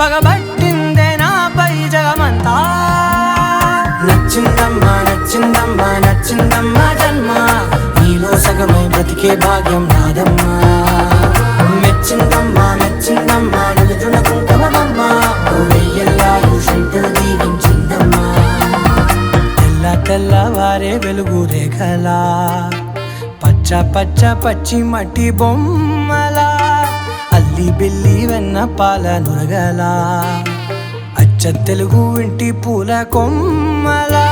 పగబట్టిందే నాపై జగమంతా నచ్చిందమ్మా నచ్చిందమ్మా నచ్చిందమ్మా జన్మ నీలో సగమై బ్రతికే భాగ్యం నాదమ్మా మెచ్చిందమ్మా మెచ్చిందమ్మా నిలుచున కుంకుమమ్మా వెయ్యల్లాలు శంకరు దీవించిందమ్మా తెల్ల తెల్లవారే వెలుగు రేఖలా పచ్చ పచ్చ పచ్చి మట్టి బొమ్మలా అల్లి బిల్లి వెన్న పాల నురగలా అచ్చ తెలుగు ఇంటి పూల కొమ్మలా